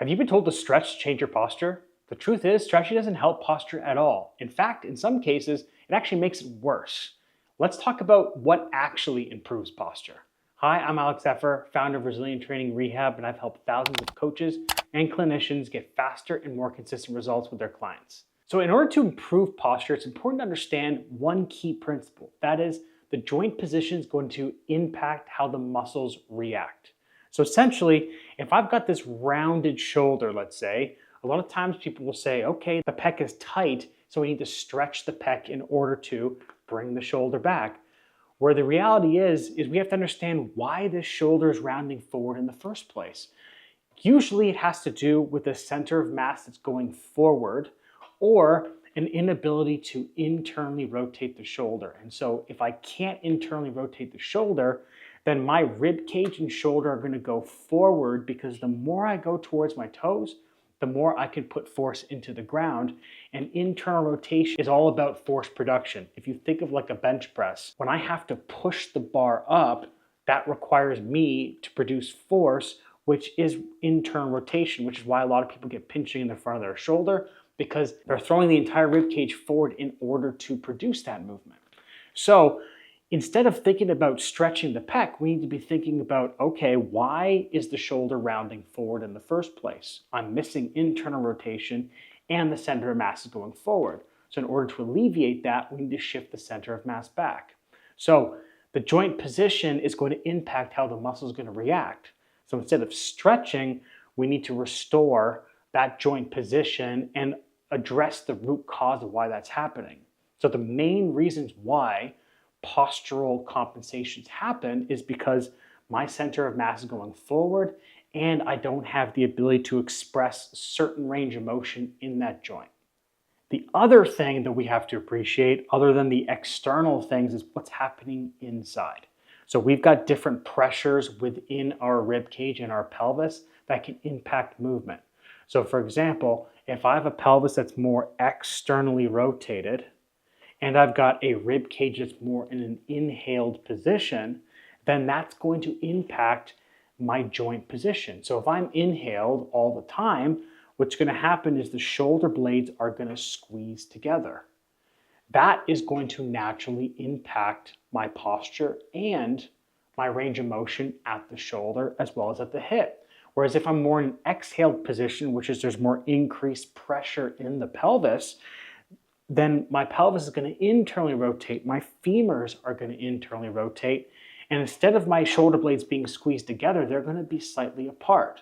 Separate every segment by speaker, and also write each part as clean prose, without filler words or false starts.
Speaker 1: Have you been told to stretch to change your posture? The truth is, stretching doesn't help posture at all. In fact, in some cases, it actually makes it worse. Let's talk about what actually improves posture. Hi, I'm Alex Effer, founder of Resilient Training Rehab, and I've helped thousands of coaches and clinicians get faster and more consistent results with their clients. So in order to improve posture, it's important to understand one key principle. That is, the joint position is going to impact how the muscles react. So essentially, if I've got this rounded shoulder, let's say, a lot of times people will say, okay, the pec is tight, so we need to stretch the pec in order to bring the shoulder back. Where the reality is we have to understand why this shoulder is rounding forward in the first place. Usually it has to do with the center of mass that's going forward or an inability to internally rotate the shoulder. And so if I can't internally rotate the shoulder, then my rib cage and shoulder are going to go forward, because the more I go towards my toes, the more I can put force into the ground. And internal rotation is all about force production. If you think of like a bench press, when I have to push the bar up, that requires me to produce force, which is internal rotation, which is why a lot of people get pinching in the front of their shoulder, because they're throwing the entire rib cage forward in order to produce that movement. So instead of thinking about stretching the pec, we need to be thinking about, okay, why is the shoulder rounding forward in the first place? I'm missing internal rotation and the center of mass is going forward. So in order to alleviate that, we need to shift the center of mass back. So the joint position is going to impact how the muscle is going to react. So instead of stretching, we need to restore that joint position and address the root cause of why that's happening. So the main reasons why postural compensations happen is because my center of mass is going forward and I don't have the ability to express certain range of motion in that joint. The other thing that we have to appreciate, other than the external things, is what's happening inside. So we've got different pressures within our rib cage and our pelvis that can impact movement. So for example, if I have a pelvis that's more externally rotated, and I've got a rib cage that's more in an inhaled position, then that's going to impact my joint position. So if I'm inhaled all the time, what's going to happen is the shoulder blades are going to squeeze together. That is going to naturally impact my posture and my range of motion at the shoulder as well as at the hip. Whereas if I'm more in an exhaled position, which is there's more increased pressure in the pelvis, then my pelvis is going to internally rotate, my femurs are going to internally rotate, and instead of my shoulder blades being squeezed together, they're going to be slightly apart.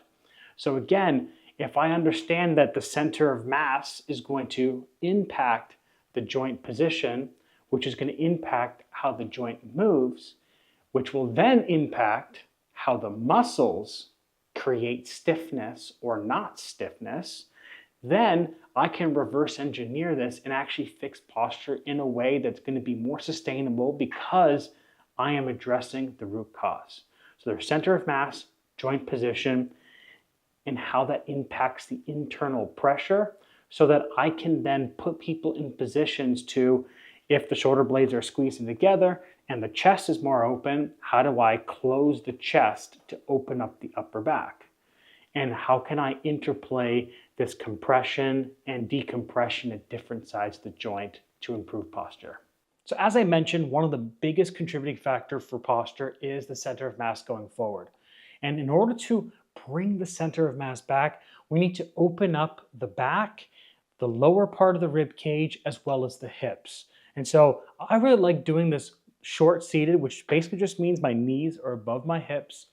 Speaker 1: So again, if I understand that the center of mass is going to impact the joint position, which is going to impact how the joint moves, which will then impact how the muscles create stiffness or not stiffness, then I can reverse engineer this and actually fix posture in a way that's going to be more sustainable because I am addressing the root cause. So there's center of mass, joint position, and how that impacts the internal pressure so that I can then put people in positions to, if the shoulder blades are squeezing together and the chest is more open, how do I close the chest to open up the upper back? And how can I interplay this compression and decompression at different sides of the joint to improve posture? So as I mentioned, one of the biggest contributing factors for posture is the center of mass going forward. And in order to bring the center of mass back, we need to open up the back, the lower part of the rib cage, as well as the hips. And so I really like doing this short seated, which basically just means my knees are above my hips,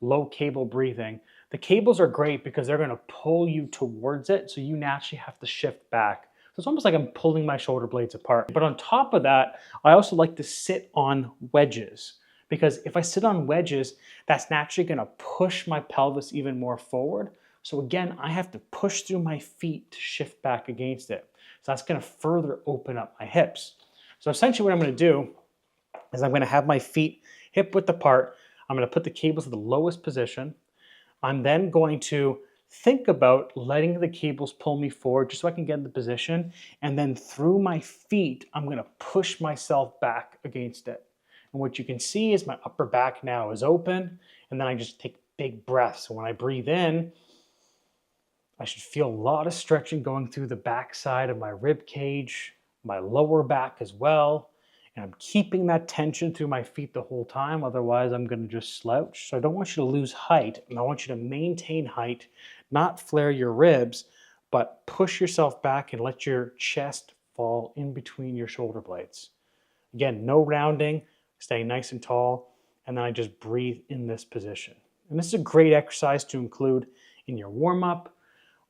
Speaker 1: low cable breathing. The cables are great because they're going to pull you towards it, so you naturally have to shift back. So it's almost like I'm pulling my shoulder blades apart. But on top of that, I also like to sit on wedges, because if I sit on wedges, that's naturally going to push my pelvis even more forward. So again, I have to push through my feet to shift back against it. So that's going to further open up my hips. So essentially what I'm going to do is I'm going to have my feet hip width apart. I'm going to put the cables in the lowest position. I'm then going to think about letting the cables pull me forward just so I can get in the position. And then through my feet, I'm going to push myself back against it. And what you can see is my upper back now is open. And then I just take big breaths. So when I breathe in, I should feel a lot of stretching going through the back side of my rib cage, my lower back as well. And I'm keeping that tension through my feet the whole time. Otherwise, I'm going to just slouch. So I don't want you to lose height. And I want you to maintain height, not flare your ribs, but push yourself back and let your chest fall in between your shoulder blades. Again, no rounding, stay nice and tall. And then I just breathe in this position. And this is a great exercise to include in your warm-up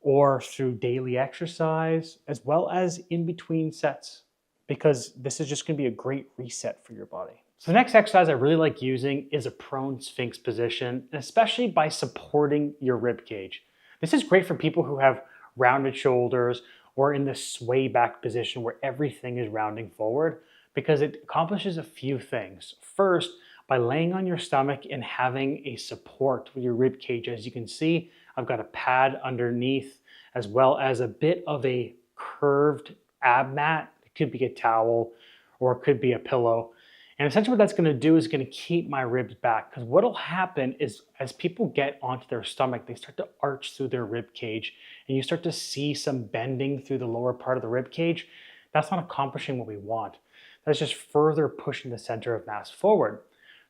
Speaker 1: or through daily exercise, as well as in between sets, because this is just going to be a great reset for your body. So the next exercise I really like using is a prone sphinx position, and especially by supporting your rib cage. This is great for people who have rounded shoulders or in the sway back position where everything is rounding forward, because it accomplishes a few things. First, by laying on your stomach and having a support with your rib cage. As you can see, I've got a pad underneath, as well as a bit of a curved ab mat. It could be a towel or it could be a pillow. And essentially what that's going to do is going to keep my ribs back, because what will happen is as people get onto their stomach, they start to arch through their rib cage and you start to see some bending through the lower part of the rib cage. That's not accomplishing what we want. That's just further pushing the center of mass forward.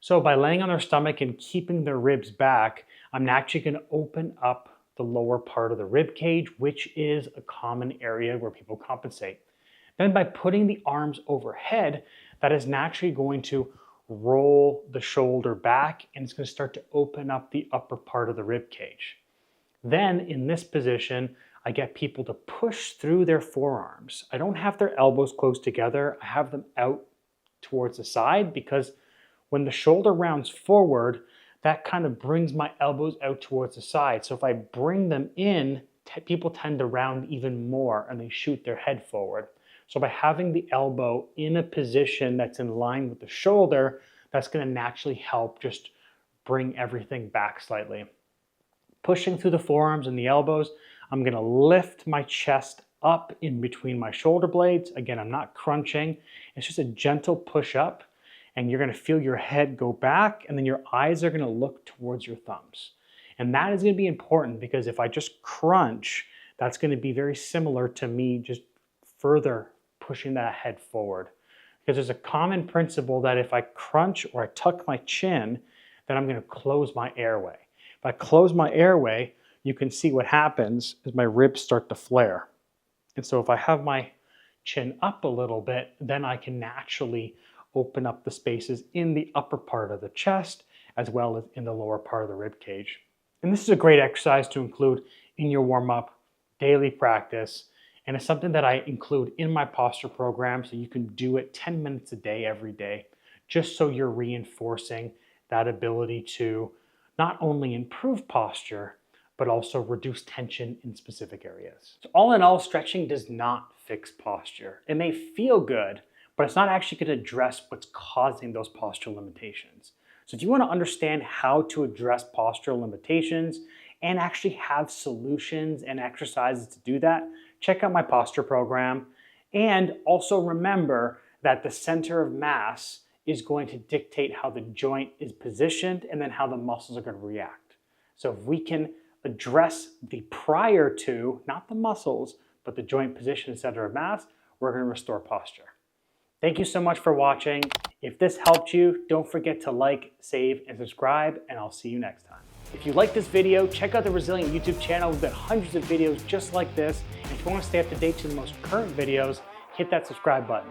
Speaker 1: So by laying on their stomach and keeping their ribs back, I'm naturally going to open up the lower part of the rib cage, which is a common area where people compensate. Then by putting the arms overhead, that is naturally going to roll the shoulder back and it's going to start to open up the upper part of the rib cage. Then in this position, I get people to push through their forearms. I don't have their elbows close together. I have them out towards the side, because when the shoulder rounds forward, that kind of brings my elbows out towards the side. So if I bring them in, people tend to round even more and they shoot their head forward. So by having the elbow in a position that's in line with the shoulder, that's going to naturally help just bring everything back slightly. Pushing through the forearms and the elbows, I'm going to lift my chest up in between my shoulder blades. Again, I'm not crunching. It's just a gentle push up. And you're going to feel your head go back, and then your eyes are going to look towards your thumbs. And that is going to be important, because if I just crunch, that's going to be very similar to me just further pushing that head forward. Because there's a common principle that if I crunch or I tuck my chin, then I'm going to close my airway. If I close my airway, you can see what happens is my ribs start to flare. And so if I have my chin up a little bit, then I can naturally open up the spaces in the upper part of the chest as well as in the lower part of the rib cage. And this is a great exercise to include in your warm-up, daily practice, and it's something that I include in my posture program, so you can do it 10 minutes a day every day, just so you're reinforcing that ability to not only improve posture, but also reduce tension in specific areas. So all in all, stretching does not fix posture. It may feel good, but it's not actually going to address what's causing those postural limitations. So if you want to understand how to address postural limitations and actually have solutions and exercises to do that, check out my posture program. And also remember that the center of mass is going to dictate how the joint is positioned and then how the muscles are going to react. So if we can address the prior to, not the muscles, but the joint position and center of mass, we're going to restore posture. Thank you so much for watching. If this helped you, don't forget to like, save, and subscribe, and I'll see you next time. If you like this video, check out the Resilient YouTube channel. We've got hundreds of videos just like this. And if you want to stay up to date to the most current videos, hit that subscribe button.